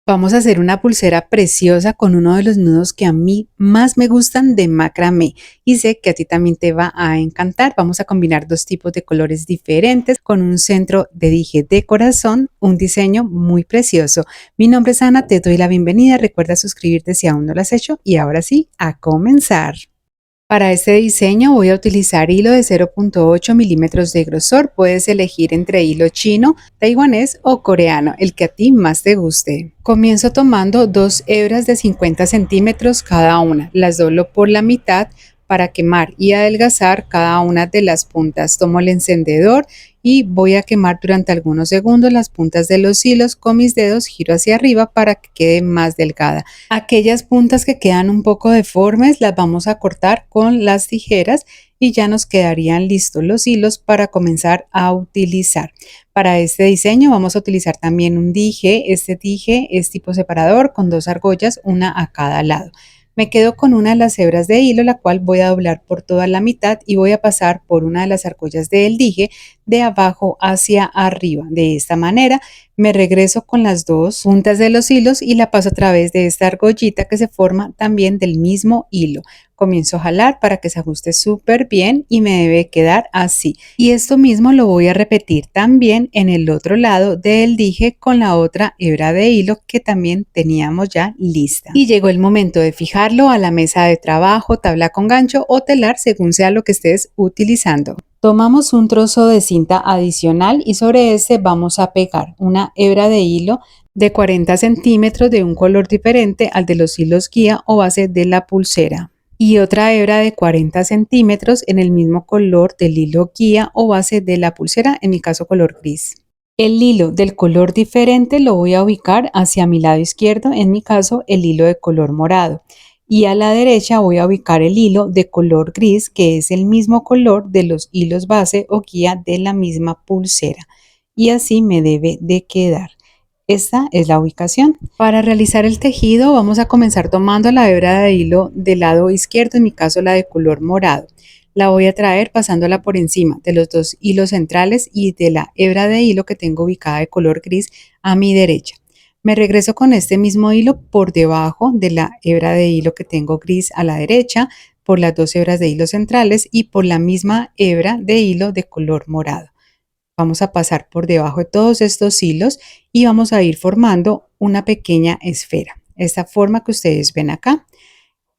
Vamos a hacer una pulsera preciosa con uno de los nudos que a mí más me gustan de macramé y sé que a ti también te va a encantar. Vamos a combinar dos tipos de colores diferentes con un centro de dije de corazón, un diseño muy precioso. Mi nombre es Ana, te doy la bienvenida. Recuerda suscribirte si aún no lo has hecho y ahora sí, a comenzar. Para este diseño voy a utilizar hilo de 0.8 milímetros de grosor. Puedes elegir entre hilo chino, taiwanés o coreano, el que a ti más te guste. Comienzo tomando dos hebras de 50 centímetros cada una. Las doblo por la mitad para quemar y adelgazar cada una de las puntas. Tomo el encendedor y voy a quemar durante algunos segundos las puntas de los hilos con mis dedos, giro hacia arriba para que quede más delgada. Aquellas puntas que quedan un poco deformes las vamos a cortar con las tijeras y ya nos quedarían listos los hilos para comenzar a utilizar. Para este diseño vamos a utilizar también un dije. Este dije es tipo separador con dos argollas, una a cada lado. Me quedo con una de las hebras de hilo, la cual voy a doblar por toda la mitad y voy a pasar por una de las argollas del dije de abajo hacia arriba. De esta manera me regreso con las dos puntas de los hilos y la paso a través de esta argollita que se forma también del mismo hilo. Comienzo a jalar para que se ajuste súper bien y me debe quedar así. Y esto mismo lo voy a repetir también en el otro lado del dije con la otra hebra de hilo que también teníamos ya lista. Y llegó el momento de fijarlo a la mesa de trabajo, tabla con gancho o telar según sea lo que estés utilizando. Tomamos un trozo de cinta adicional y sobre este vamos a pegar una hebra de hilo de 40 centímetros de un color diferente al de los hilos guía o base de la pulsera y otra hebra de 40 centímetros en el mismo color del hilo guía o base de la pulsera, en mi caso color gris. El hilo del color diferente lo voy a ubicar hacia mi lado izquierdo, en mi caso el hilo de color morado. Y a la derecha voy a ubicar el hilo de color gris, que es el mismo color de los hilos base o guía de la misma pulsera. Y así me debe de quedar. Esta es la ubicación. Para realizar el tejido vamos a comenzar tomando la hebra de hilo del lado izquierdo, en mi caso la de color morado. La voy a traer pasándola por encima de los dos hilos centrales y de la hebra de hilo que tengo ubicada de color gris a mi derecha. Me regreso con este mismo hilo por debajo de la hebra de hilo que tengo gris a la derecha, por las dos hebras de hilo centrales y por la misma hebra de hilo de color morado. Vamos a pasar por debajo de todos estos hilos y vamos a ir formando una pequeña esfera. Esta forma que ustedes ven acá.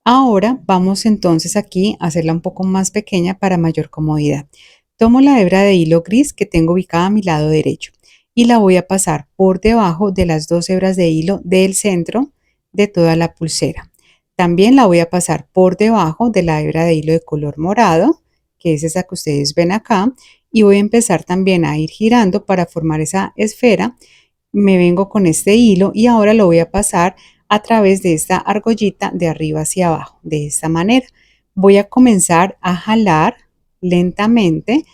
Ahora vamos entonces aquí a hacerla un poco más pequeña para mayor comodidad. Tomo la hebra de hilo gris que tengo ubicada a mi lado derecho y la voy a pasar por debajo de las dos hebras de hilo del centro de toda la pulsera. También la voy a pasar por debajo de la hebra de hilo de color morado, que es esa que ustedes ven acá, y voy a empezar también a ir girando para formar esa esfera. Me vengo con este hilo y ahora lo voy a pasar a través de esta argollita de arriba hacia abajo. De esta manera voy a comenzar a jalar lentamente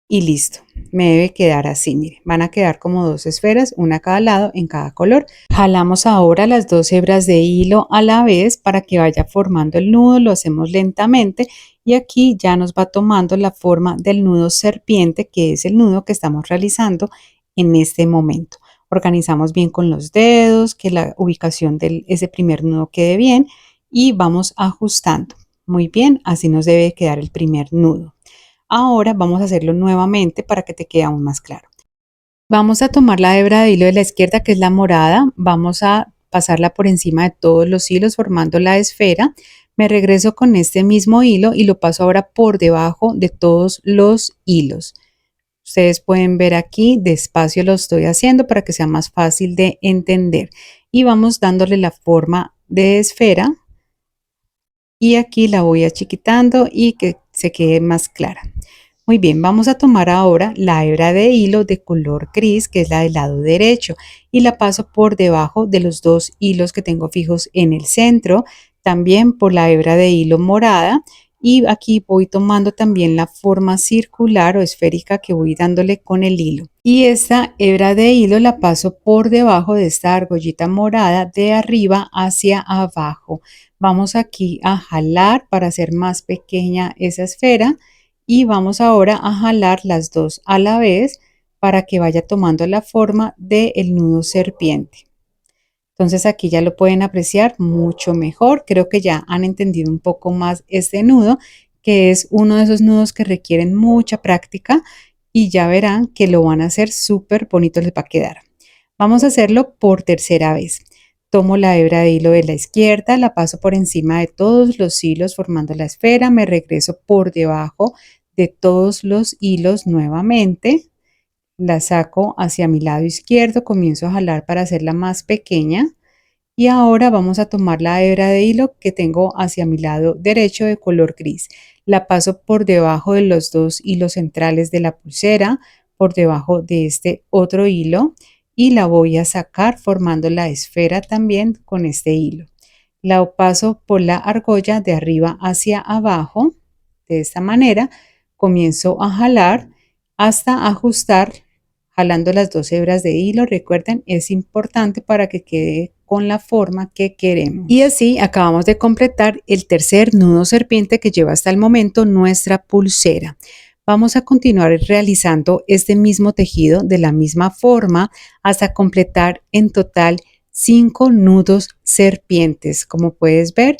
y listo. Me debe quedar así, miren, van a quedar como dos esferas, una a cada lado en cada color. Jalamos ahora las dos hebras de hilo a la vez para que vaya formando el nudo, lo hacemos lentamente y aquí ya nos va tomando la forma del nudo serpiente, que es el nudo que estamos realizando en este momento. Organizamos bien con los dedos, que la ubicación de ese primer nudo quede bien y vamos ajustando. Muy bien, así nos debe quedar el primer nudo. Ahora vamos a hacerlo nuevamente para que te quede aún más claro. Vamos a tomar la hebra de hilo de la izquierda, que es la morada, vamos a pasarla por encima de todos los hilos formando la esfera. Me regreso con este mismo hilo y lo paso ahora por debajo de todos los hilos. Ustedes pueden ver aquí, despacio lo estoy haciendo para que sea más fácil de entender. Y vamos dándole la forma de esfera. Y aquí la voy achiquitando y que se quede más clara. Muy bien, vamos a tomar ahora la hebra de hilo de color gris, que es la del lado derecho, y la paso por debajo de los dos hilos que tengo fijos en el centro, también por la hebra de hilo morada, y aquí voy tomando también la forma circular o esférica que voy dándole con el hilo. Y esta hebra de hilo la paso por debajo de esta argollita morada de arriba hacia abajo. Vamos aquí a jalar para hacer más pequeña esa esfera y vamos ahora a jalar las dos a la vez para que vaya tomando la forma del nudo serpiente. Entonces aquí ya lo pueden apreciar mucho mejor. Creo que ya han entendido un poco más este nudo, que es uno de esos nudos que requieren mucha práctica y ya verán que lo van a hacer súper bonito, les va a quedar. Vamos a hacerlo por tercera vez. Tomo la hebra de hilo de la izquierda, la paso por encima de todos los hilos formando la esfera, me regreso por debajo de todos los hilos nuevamente, la saco hacia mi lado izquierdo, comienzo a jalar para hacerla más pequeña y ahora vamos a tomar la hebra de hilo que tengo hacia mi lado derecho de color gris. La paso por debajo de los dos hilos centrales de la pulsera, por debajo de este otro hilo y la voy a sacar formando la esfera también con este hilo. La paso por la argolla de arriba hacia abajo. De esta manera comienzo a jalar hasta ajustar jalando las dos hebras de hilo. Recuerden, es importante para que quede con la forma que queremos. Y así acabamos de completar el tercer nudo serpiente que lleva hasta el momento nuestra pulsera. Vamos a continuar realizando este mismo tejido de la misma forma hasta completar en total 5 nudos serpientes. Como puedes ver,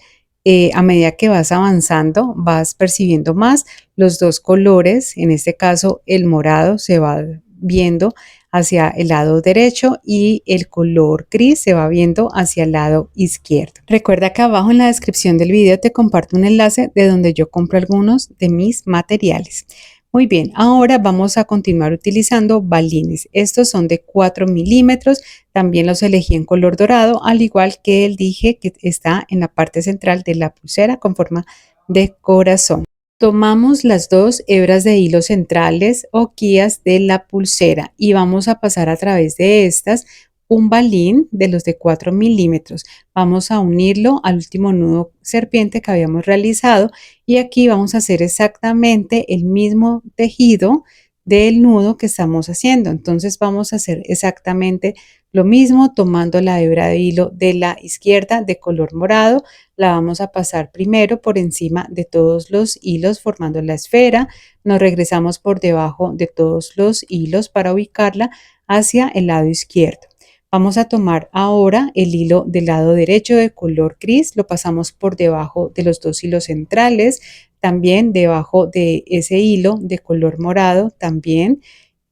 a medida que vas avanzando, vas percibiendo más los dos colores. En este caso, el morado se va viendo hacia el lado derecho y el color gris se va viendo hacia el lado izquierdo. Recuerda que abajo en la descripción del video te comparto un enlace de donde yo compro algunos de mis materiales. Muy bien, ahora vamos a continuar utilizando balines. Estos son de 4 milímetros, también los elegí en color dorado, al igual que el dije que está en la parte central de la pulsera con forma de corazón. Tomamos las dos hebras de hilo centrales o guías de la pulsera y vamos a pasar a través de estas un balín de los de 4 milímetros. Vamos a unirlo al último nudo serpiente que habíamos realizado y aquí vamos a hacer exactamente el mismo tejido del nudo que estamos haciendo. Entonces vamos a hacer exactamente lo mismo tomando la hebra de hilo de la izquierda de color morado. La vamos a pasar primero por encima de todos los hilos formando la esfera. Nos regresamos por debajo de todos los hilos para ubicarla hacia el lado izquierdo. Vamos a tomar ahora el hilo del lado derecho de color gris, lo pasamos por debajo de los dos hilos centrales, también debajo de ese hilo de color morado, también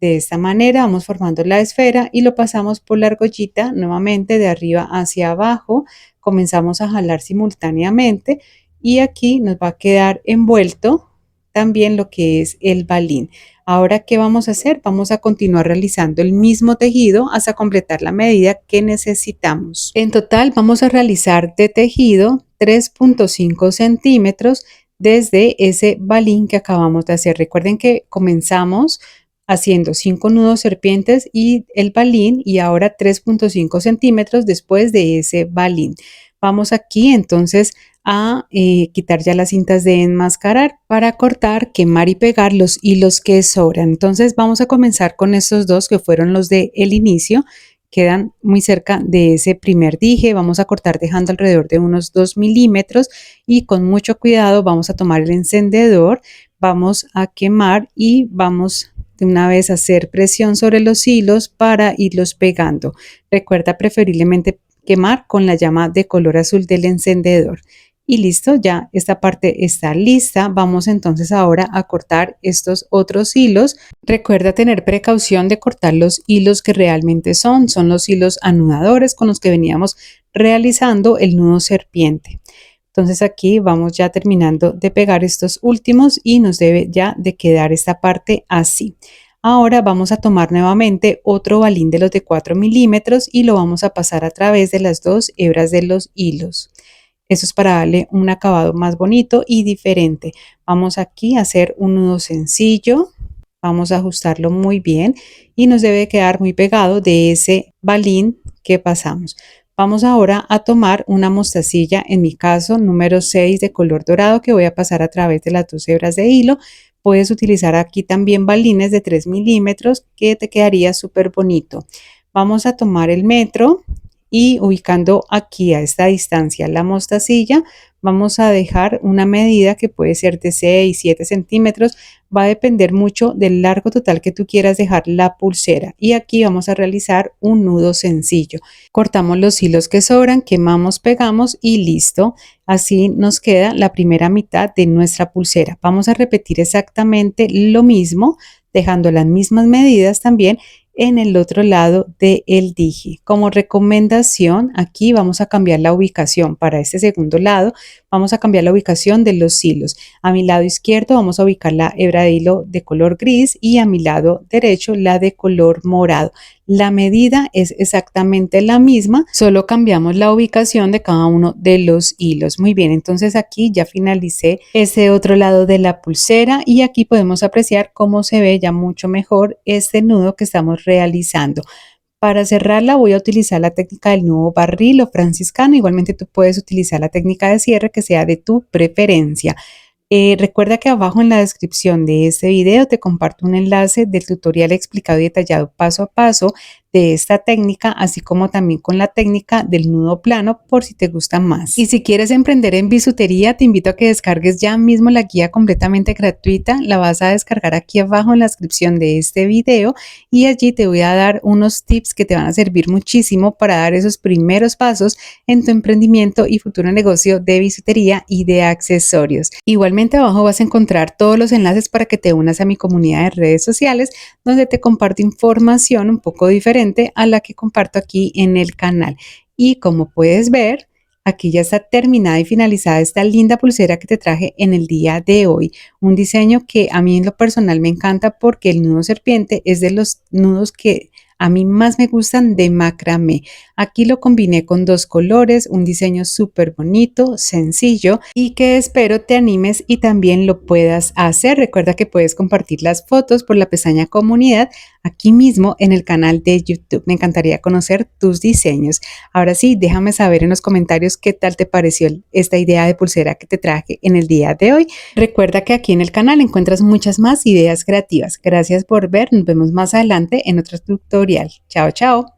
de esta manera vamos formando la esfera y lo pasamos por la argollita nuevamente de arriba hacia abajo, comenzamos a jalar simultáneamente y aquí nos va a quedar envuelto también lo que es el balín. Ahora, ¿qué vamos a hacer? Vamos a continuar realizando el mismo tejido hasta completar la medida que necesitamos. En total vamos a realizar de tejido 3.5 centímetros desde ese balín que acabamos de hacer. Recuerden que comenzamos haciendo 5 nudos serpientes y el balín y ahora 3.5 centímetros después de ese balín. Vamos aquí entonces a quitar ya las cintas de enmascarar para cortar, quemar y pegar los hilos que sobran. Entonces vamos a comenzar con estos dos que fueron los del inicio, quedan muy cerca de ese primer dije. Vamos a cortar dejando alrededor de unos 2 milímetros y con mucho cuidado vamos a tomar el encendedor, vamos a quemar y vamos de una vez a hacer presión sobre los hilos para irlos pegando. Recuerda preferiblemente quemar con la llama de color azul del encendedor. Y listo, ya esta parte está lista. Vamos entonces ahora a cortar estos otros hilos. Recuerda tener precaución de cortar los hilos que realmente son los hilos anudadores con los que veníamos realizando el nudo serpiente. Entonces aquí vamos ya terminando de pegar estos últimos y nos debe ya de quedar esta parte así. Ahora vamos a tomar nuevamente otro balín de los de 4 milímetros y lo vamos a pasar a través de las dos hebras de los hilos. Eso es para darle un acabado más bonito y diferente. Vamos aquí a hacer un nudo sencillo. Vamos a ajustarlo muy bien y nos debe quedar muy pegado de ese balín que pasamos. Vamos ahora a tomar una mostacilla, en mi caso número 6 de color dorado, que voy a pasar a través de las dos hebras de hilo. Puedes utilizar aquí también balines de 3 milímetros que te quedaría súper bonito. Vamos a tomar el metro y ubicando aquí a esta distancia la mostacilla, vamos a dejar una medida que puede ser de 6, 7 centímetros. Va a depender mucho del largo total que tú quieras dejar la pulsera. Y aquí vamos a realizar un nudo sencillo. Cortamos los hilos que sobran, quemamos, pegamos y listo. Así nos queda la primera mitad de nuestra pulsera. Vamos a repetir exactamente lo mismo, dejando las mismas medidas también en el otro lado del dije. Como recomendación, aquí vamos a cambiar la ubicación. Para este segundo lado, vamos a cambiar la ubicación de los hilos. A mi lado izquierdo vamos a ubicar la hebra de hilo de color gris y a mi lado derecho la de color morado. La medida es exactamente la misma, solo cambiamos la ubicación de cada uno de los hilos. Muy bien, entonces aquí ya finalicé ese otro lado de la pulsera y aquí podemos apreciar cómo se ve ya mucho mejor este nudo que estamos realizando. Para cerrarla voy a utilizar la técnica del nudo barril o franciscano. Igualmente tú puedes utilizar la técnica de cierre que sea de tu preferencia. Recuerda que abajo en la descripción de este video te comparto un enlace del tutorial explicado y detallado paso a paso de esta técnica, así como también con la técnica del nudo plano por si te gusta más. Y si quieres emprender en bisutería, te invito a que descargues ya mismo la guía completamente gratuita. La vas a descargar aquí abajo en la descripción de este video y allí te voy a dar unos tips que te van a servir muchísimo para dar esos primeros pasos en tu emprendimiento y futuro negocio de bisutería y de accesorios. Igualmente abajo vas a encontrar todos los enlaces para que te unas a mi comunidad de redes sociales, donde te comparto información un poco diferente a la que comparto aquí en el canal. Y como puedes ver, aquí ya está terminada y finalizada esta linda pulsera que te traje en el día de hoy. Un diseño que a mí en lo personal me encanta porque el nudo serpiente es de los nudos que a mí más me gustan de macramé. Aquí lo combiné con dos colores, un diseño súper bonito, sencillo y que espero te animes y también lo puedas hacer. Recuerda que puedes compartir las fotos por la pestaña comunidad aquí mismo en el canal de YouTube. Me encantaría conocer tus diseños. Ahora sí, déjame saber en los comentarios qué tal te pareció esta idea de pulsera que te traje en el día de hoy. Recuerda que aquí en el canal encuentras muchas más ideas creativas. Gracias por ver. Nos vemos más adelante en otro tutorial. Chao, chao.